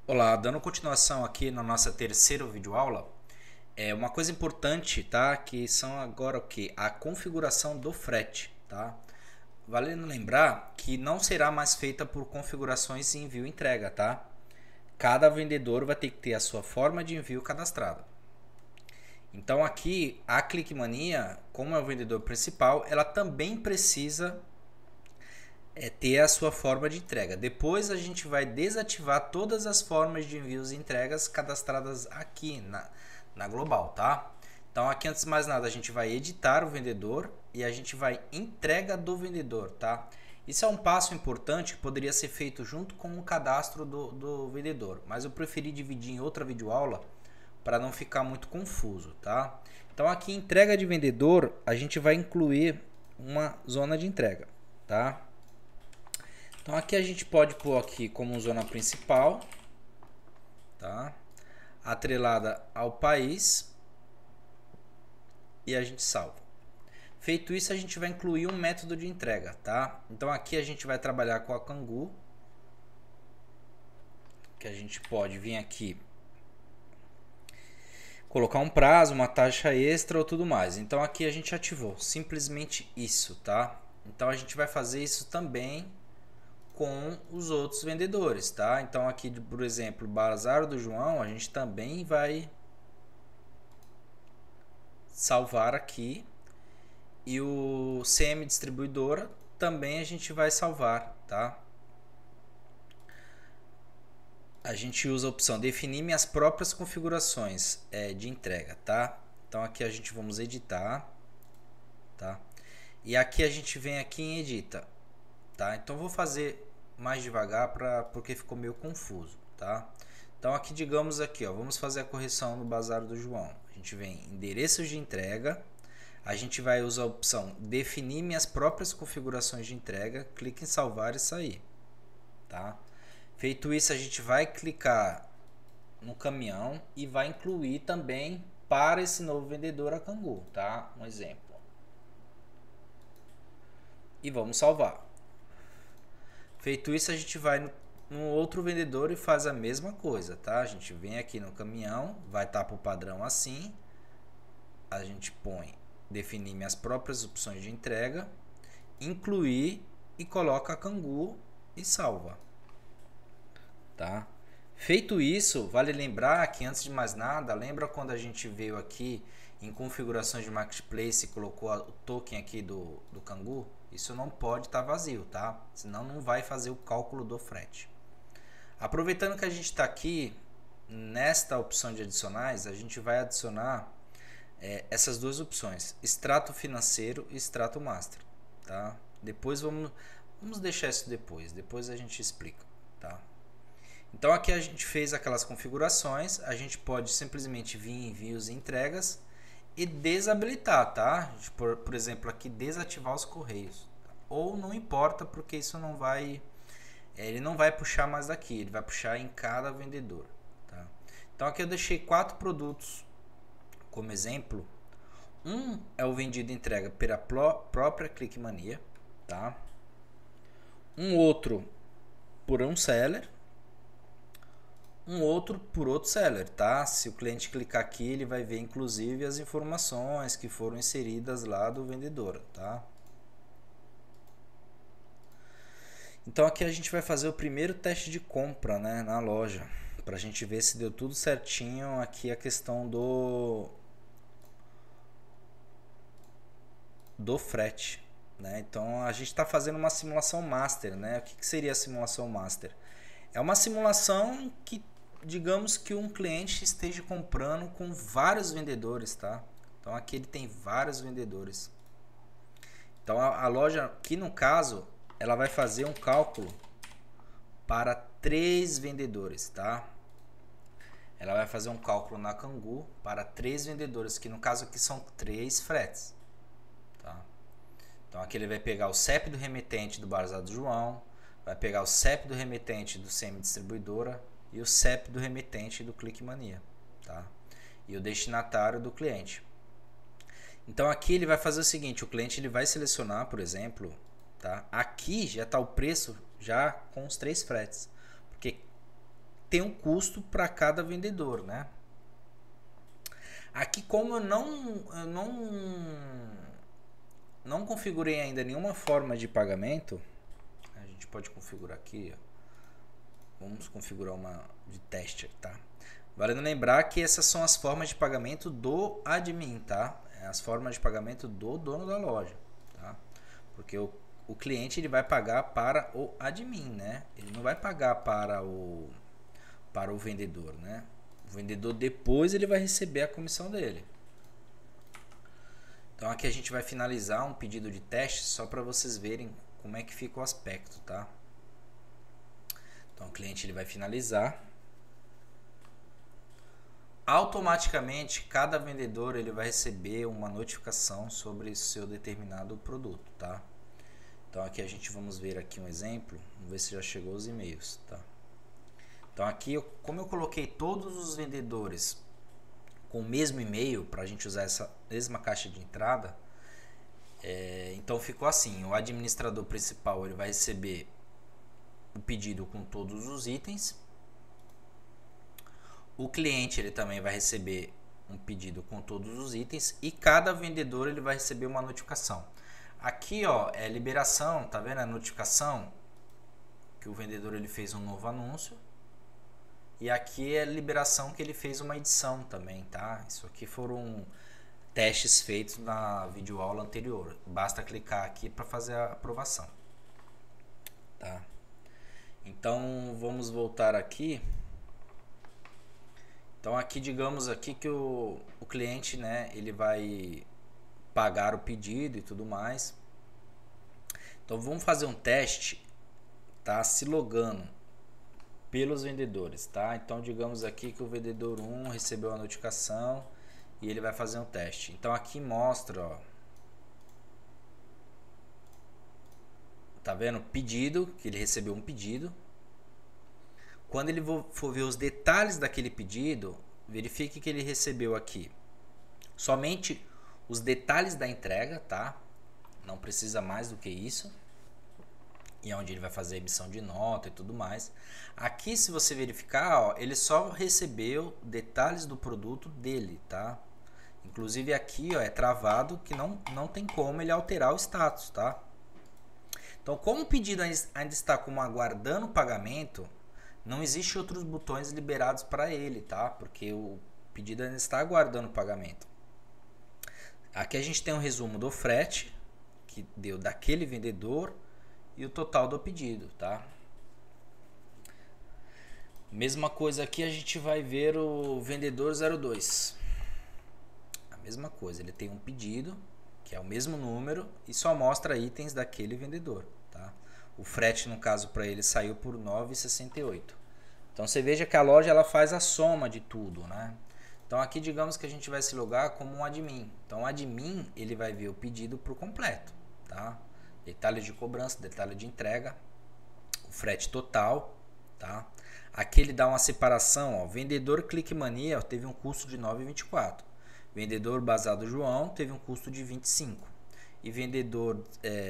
Olá, dando continuação aqui na nossa terceira videoaula, uma coisa importante, tá? Que são agora o que? A configuração do frete, tá? Valendo lembrar que não será mais feita por configurações de envio e entrega, tá? Cada vendedor vai ter que ter a sua forma de envio cadastrada. Então aqui a Clickmania, como é o vendedor principal, ela também precisa ter a sua forma de entrega. Depois a gente vai desativar todas as formas de envios e entregas cadastradas aqui na Global, tá? Então aqui antes de mais nada a gente vai editar o vendedor e a gente vai entrega do vendedor, tá? Isso é um passo importante que poderia ser feito junto com o cadastro do vendedor, mas eu preferi dividir em outra videoaula para não ficar muito confuso, tá? Então aqui entrega de vendedor a gente vai incluir uma zona de entrega, tá? Então aqui a gente pode pôr aqui como zona principal, tá? Atrelada ao país e a gente salva. Feito isso, a gente vai incluir um método de entrega, tá? Então aqui a gente vai trabalhar com a Kangoo, que a gente pode vir aqui colocar um prazo, uma taxa extra ou tudo mais. Então aqui a gente ativou simplesmente isso, tá? Então a gente vai fazer isso também com os outros vendedores, tá? Então aqui, por exemplo, Bazar do João, a gente também vai salvar aqui e o CM distribuidora também a gente vai salvar, tá? A gente usa a opção definir minhas próprias configurações de entrega, tá? Então aqui a gente vamos editar, tá? E aqui a gente vem aqui em edita, tá? Então vou fazer mais devagar porque ficou meio confuso, tá? Então aqui digamos aqui, ó, vamos fazer a correção no Bazar do João. A gente vem em endereços de entrega, a gente vai usar a opção definir minhas próprias configurações de entrega, clique em salvar e sair, tá? Feito isso, a gente vai clicar no caminhão e vai incluir também para esse novo vendedor a Kangoo, tá? Um exemplo. E vamos salvar. Feito isso, a gente vai no outro vendedor e faz a mesma coisa, tá? A gente vem aqui no caminhão, vai estar para o padrão assim. A gente põe definir minhas próprias opções de entrega, incluir e coloca a Kangoo e salva, tá? Feito isso, vale lembrar que antes de mais nada, lembra quando a gente veio aqui em configurações de marketplace e colocou o token aqui do Kangoo? Isso não pode estar vazio, tá? Senão não vai fazer o cálculo do frete. Aproveitando que a gente está aqui nesta opção de adicionais, a gente vai adicionar essas duas opções, extrato financeiro e extrato master, tá? Depois vamos deixar isso depois a gente explica, tá? Então aqui a gente fez aquelas configurações, a gente pode simplesmente vir em envios e entregas e desabilitar, tá? Por exemplo, aqui desativar os correios. Ou não importa porque isso não vai, ele não vai puxar mais daqui, ele vai puxar em cada vendedor, tá? Então aqui eu deixei 4 produtos como exemplo. Um é o vendido e entrega pela própria Clickmania, tá? Um outro por um seller, um outro por outro seller, tá? Se o cliente clicar aqui, ele vai ver inclusive as informações que foram inseridas lá do vendedor, tá? Então aqui a gente vai fazer o primeiro teste de compra, né, na loja, para a gente ver se deu tudo certinho aqui a questão do frete, né? Então a gente está fazendo uma simulação master, né? O que seria a simulação master? É uma simulação que digamos que um cliente esteja comprando com vários vendedores, tá? Então aqui ele tem vários vendedores. Então a loja aqui no caso ela vai fazer um cálculo para 3 vendedores, tá? Ela vai fazer um cálculo na Kangoo para 3 vendedores, que no caso aqui são 3 fretes, tá? Então aqui ele vai pegar o CEP do remetente do Bazar do João, vai pegar o CEP do remetente do CM Distribuidora e o CEP do remetente do Clickmania, tá? E o destinatário do cliente. Então aqui ele vai fazer o seguinte, o cliente ele vai selecionar, por exemplo, tá? Aqui já está o preço já com os 3 fretes, porque tem um custo para cada vendedor, né? Aqui, como eu não configurei ainda nenhuma forma de pagamento, a gente pode configurar aqui, ó. Vamos configurar uma de teste, tá? Valendo lembrar que essas são as formas de pagamento do admin, tá? As formas de pagamento do dono da loja, tá? Porque o cliente ele vai pagar para o admin, né? Ele não vai pagar para o vendedor, né? O vendedor depois ele vai receber a comissão dele. Então aqui a gente vai finalizar um pedido de teste só para vocês verem como é que fica o aspecto, tá? Então o cliente ele vai finalizar. Automaticamente cada vendedor ele vai receber uma notificação sobre seu determinado produto, tá? Então aqui a gente vamos ver aqui um exemplo, vamos ver se já chegou os e-mails, tá? Então aqui, como eu coloquei todos os vendedores com o mesmo e-mail para a gente usar essa mesma caixa de entrada, então ficou assim: o administrador principal ele vai receber o pedido com todos os itens, o cliente ele também vai receber um pedido com todos os itens e cada vendedor ele vai receber uma notificação. Aqui ó, é liberação, tá vendo a notificação que o vendedor ele fez um novo anúncio. E aqui é a liberação que ele fez uma edição também, tá? Isso aqui foram testes feitos na videoaula anterior. Basta clicar aqui para fazer a aprovação, tá? Então vamos voltar aqui. Então aqui digamos aqui que o cliente, né, ele vai pagar o pedido e tudo mais. Então vamos fazer um teste, tá? Se logando pelos vendedores, tá? Então digamos aqui que o vendedor 1 recebeu a notificação e ele vai fazer um teste. Então aqui mostra, ó, tá vendo? Pedido, que ele recebeu um pedido. Quando ele for ver os detalhes daquele pedido, verifique que ele recebeu aqui somente os detalhes da entrega, tá? Não precisa mais do que isso. E é onde ele vai fazer a emissão de nota e tudo mais. Aqui, se você verificar, ó, ele só recebeu detalhes do produto dele, tá? Inclusive aqui, ó, é travado que não tem como ele alterar o status, tá? Então, como o pedido ainda está como aguardando pagamento, não existe outros botões liberados para ele, tá? Porque o pedido ainda está aguardando pagamento. Aqui a gente tem um resumo do frete que deu daquele vendedor e o total do pedido, tá? Mesma coisa aqui, a gente vai ver o vendedor 02. A mesma coisa, ele tem um pedido, que é o mesmo número, e só mostra itens daquele vendedor, tá? O frete, no caso, para ele saiu por R$ 9,68. Então você veja que a loja ela faz a soma de tudo, né? Então aqui digamos que a gente vai se logar como um admin. Então o admin ele vai ver o pedido por completo, tá? Detalhe de cobrança, detalhe de entrega, o frete total, tá? Aqui ele dá uma separação, ó, vendedor Clique Mania teve um custo de R$ 9,24. Vendedor Bazar João teve um custo de R$ 25. E vendedor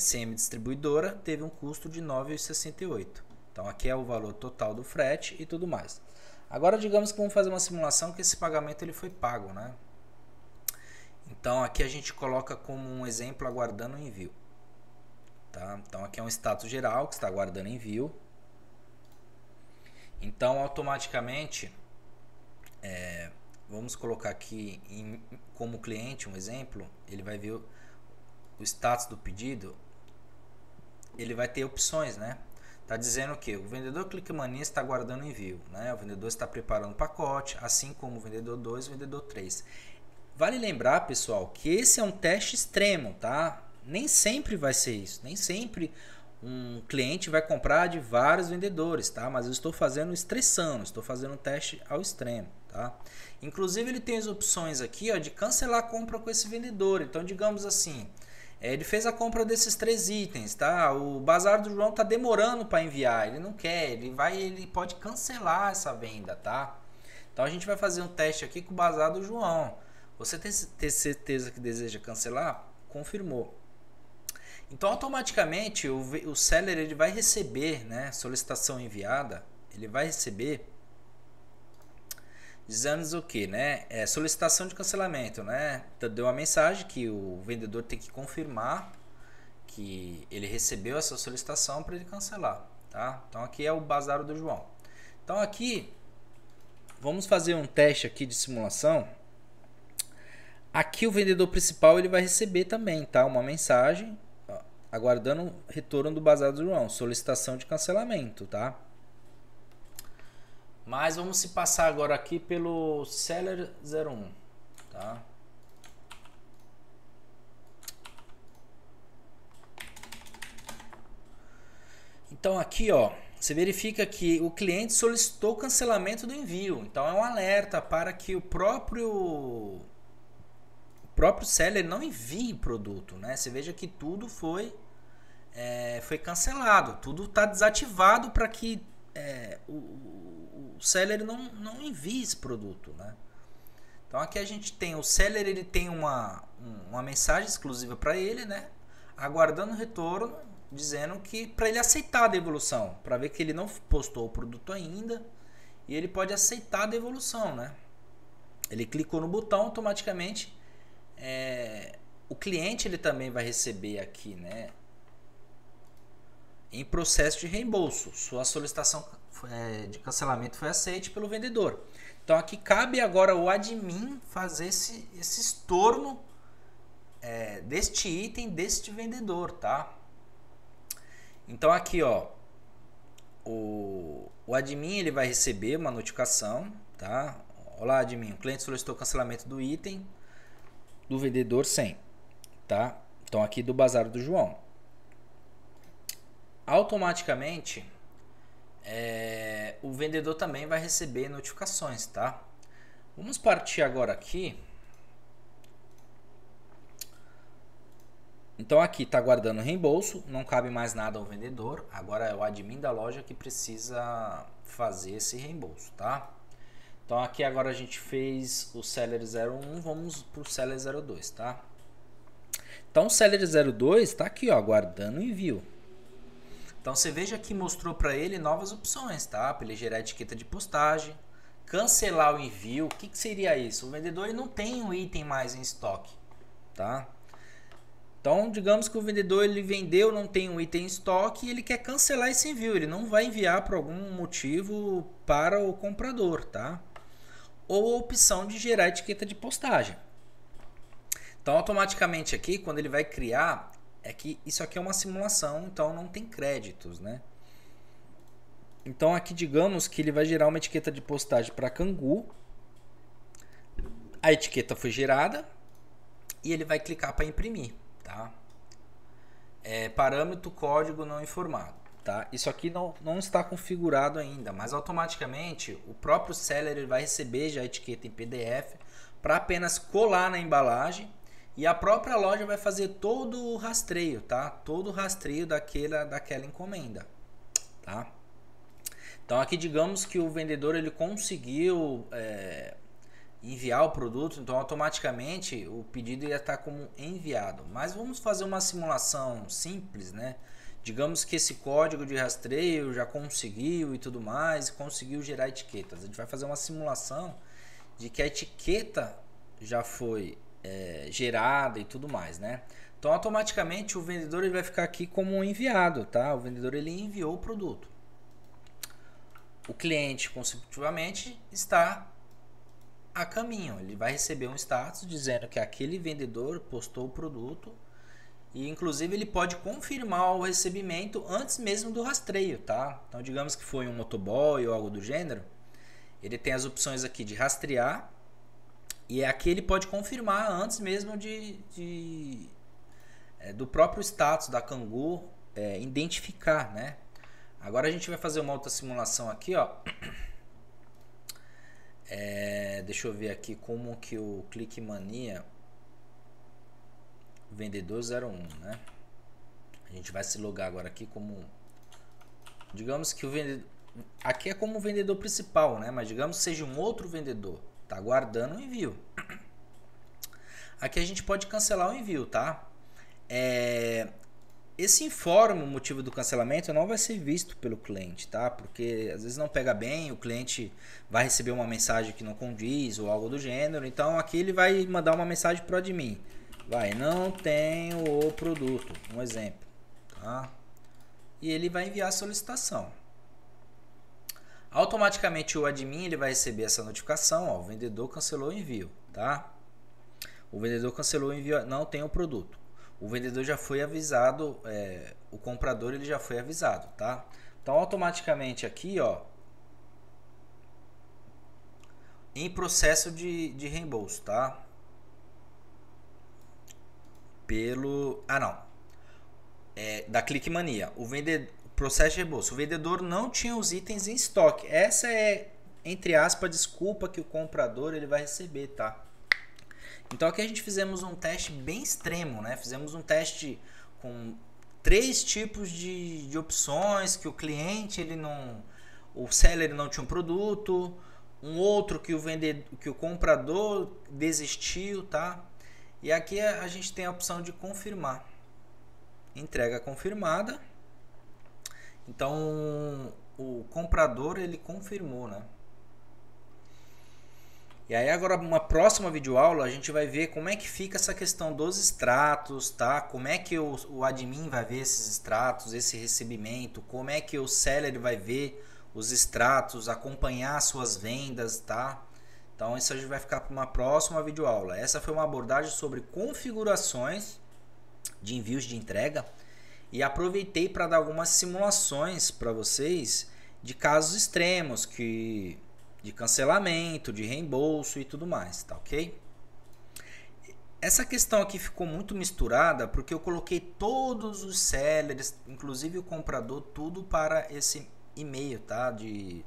CM Distribuidora teve um custo de R$ 9,68. Então aqui é o valor total do frete e tudo mais. Agora digamos que vamos fazer uma simulação que esse pagamento ele foi pago, né? Então aqui a gente coloca como um exemplo aguardando o envio. Tá? Então aqui é um status geral que está aguardando envio. Então automaticamente vamos colocar aqui como cliente um exemplo, ele vai ver o status do pedido, ele vai ter opções, né? Tá dizendo que o vendedor Clique Mania está aguardando envio, né? O vendedor está preparando o pacote, assim como o vendedor 2 e o vendedor 3. Vale lembrar, pessoal, que esse é um teste extremo, tá? Nem sempre vai ser isso, nem sempre um cliente vai comprar de vários vendedores, tá? Mas eu estou fazendo estressando, estou fazendo um teste ao extremo, tá? Inclusive ele tem as opções aqui, ó, de cancelar a compra com esse vendedor. Então digamos assim, ele fez a compra desses 3 itens, tá? O Bazar do João tá demorando para enviar, ele não quer, ele pode cancelar essa venda, tá? Então a gente vai fazer um teste aqui com o Bazar do João. Você tem certeza que deseja cancelar? Confirmou. Então automaticamente o seller ele vai receber, né, solicitação enviada, ele vai receber dizendo o que, né? Solicitação de cancelamento, né? Deu uma mensagem que o vendedor tem que confirmar que ele recebeu essa solicitação para ele cancelar, tá? Então aqui é o bazar do João. Então aqui vamos fazer um teste aqui de simulação. Aqui o vendedor principal ele vai receber também, tá? Uma mensagem aguardando o retorno do bazar do João, solicitação de cancelamento, tá? Mas vamos se passar agora aqui pelo Seller 01, tá? Então aqui, ó, você verifica que o cliente solicitou cancelamento do envio. Então é um alerta para que o próprio seller não envie produto, né? Você veja que tudo foi cancelado, tudo está desativado para que o seller não envie esse produto, né? Então aqui a gente tem o seller, ele tem uma mensagem exclusiva para ele, né? Aguardando o retorno, dizendo que para ele aceitar a devolução, para ver que ele não postou o produto ainda e ele pode aceitar a devolução, né? Ele clicou no botão, automaticamente o cliente ele também vai receber aqui, né? Em processo de reembolso, sua solicitação de cancelamento foi aceita pelo vendedor. Então aqui cabe agora o admin fazer esse estorno deste item, deste vendedor, tá? Então aqui, ó, o admin ele vai receber uma notificação, tá? Olá, admin, o cliente solicitou cancelamento do item do vendedor 100, tá? Então aqui do bazar do João. Automaticamente o vendedor também vai receber notificações, tá? Vamos partir agora aqui. Então aqui está guardando reembolso, não cabe mais nada ao vendedor. Agora é o admin da loja que precisa fazer esse reembolso, tá? Então aqui agora a gente fez o Seller 01, vamos para o Seller 02, tá? Então o Seller 02 está aqui, ó, aguardando o envio. Então você veja que mostrou para ele novas opções, tá? Para ele gerar etiqueta de postagem, cancelar o envio. O que seria isso? O vendedor ele não tem um item mais em estoque, tá? Então digamos que o vendedor ele vendeu, não tem um item em estoque e ele quer cancelar esse envio. Ele não vai enviar por algum motivo para o comprador, tá? Ou a opção de gerar etiqueta de postagem. Então automaticamente aqui quando ele vai criar, que isso aqui é uma simulação, então não tem créditos, né? Então aqui digamos que ele vai gerar uma etiqueta de postagem para Cangu. A etiqueta foi gerada e ele vai clicar para imprimir, tá? Parâmetro código não informado, tá? Isso aqui não está configurado ainda, mas automaticamente o próprio seller ele vai receber já a etiqueta em PDF para apenas colar na embalagem. E a própria loja vai fazer todo o rastreio, tá? Todo o rastreio daquela encomenda, tá? Então aqui digamos que o vendedor ele conseguiu enviar o produto, então automaticamente o pedido ia estar como enviado. Mas vamos fazer uma simulação simples, né? Digamos que esse código de rastreio já conseguiu e tudo mais, conseguiu gerar etiquetas. A gente vai fazer uma simulação de que a etiqueta já foi gerada e tudo mais, né? Então automaticamente o vendedor ele vai ficar aqui como um enviado, tá? O vendedor ele enviou o produto. O cliente consecutivamente está a caminho, ele vai receber um status dizendo que aquele vendedor postou o produto e inclusive ele pode confirmar o recebimento antes mesmo do rastreio, tá? Então digamos que foi um motoboy ou algo do gênero, ele tem as opções aqui de rastrear. E aqui ele pode confirmar antes mesmo do próprio status da Cangu identificar, né? Agora a gente vai fazer uma outra simulação aqui, ó. Deixa eu ver aqui como que o ClickMania vendedor 01, né? A gente vai se logar agora aqui como, digamos que o vendedor aqui é como o vendedor principal, né? Mas digamos que seja um outro vendedor. Tá guardando o envio. Aqui a gente pode cancelar o envio, tá? Esse informe, o motivo do cancelamento, não vai ser visto pelo cliente, tá? Porque às vezes não pega bem, o cliente vai receber uma mensagem que não condiz ou algo do gênero. Então aqui ele vai mandar uma mensagem pro admin. Vai, não tenho o produto, um exemplo, tá? E ele vai enviar a solicitação. Automaticamente o admin ele vai receber essa notificação, ó, o vendedor cancelou o envio, tá? O vendedor cancelou o envio, não tem o produto. O vendedor já foi avisado, o comprador ele já foi avisado, tá? Então automaticamente aqui, ó, em processo de reembolso, tá? Da Clickmania, processo de reembolso. O vendedor não tinha os itens em estoque. Essa é, entre aspas, a desculpa que o comprador ele vai receber, tá? Então aqui a gente fizemos um teste bem extremo, né? Fizemos um teste com 3 tipos de opções que o cliente ele não, o seller ele não tinha um produto, um outro que o comprador desistiu, tá? E aqui a gente tem a opção de confirmar, entrega confirmada. Então o comprador ele confirmou, né? E aí agora uma próxima videoaula a gente vai ver como é que fica essa questão dos extratos, tá? Como é que o admin vai ver esses extratos, esse recebimento, como é que o seller vai ver os extratos, acompanhar suas vendas, tá? Então isso a gente vai ficar para uma próxima videoaula. Essa foi uma abordagem sobre configurações de envios de entrega e aproveitei para dar algumas simulações para vocês de casos extremos de cancelamento, de reembolso e tudo mais, tá ok? Essa questão aqui ficou muito misturada porque eu coloquei todos os sellers, inclusive o comprador, tudo para esse e-mail, tá? De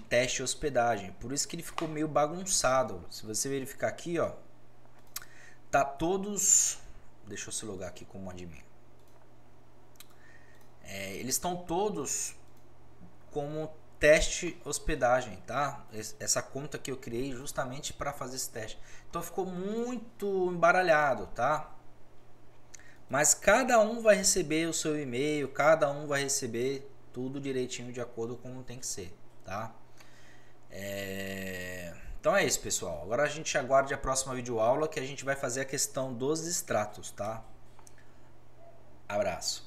teste e hospedagem. Por isso que ele ficou meio bagunçado. Se você verificar aqui, ó, tá todos... Deixa eu se logar aqui como admin. Eles estão todos como teste hospedagem, tá? Essa conta que eu criei justamente para fazer esse teste. Então ficou muito embaralhado, tá? Mas cada um vai receber o seu e-mail, cada um vai receber tudo direitinho de acordo com como tem que ser, tá? Então é isso, pessoal. Agora a gente aguarde a próxima videoaula que a gente vai fazer a questão dos extratos, tá? Abraço.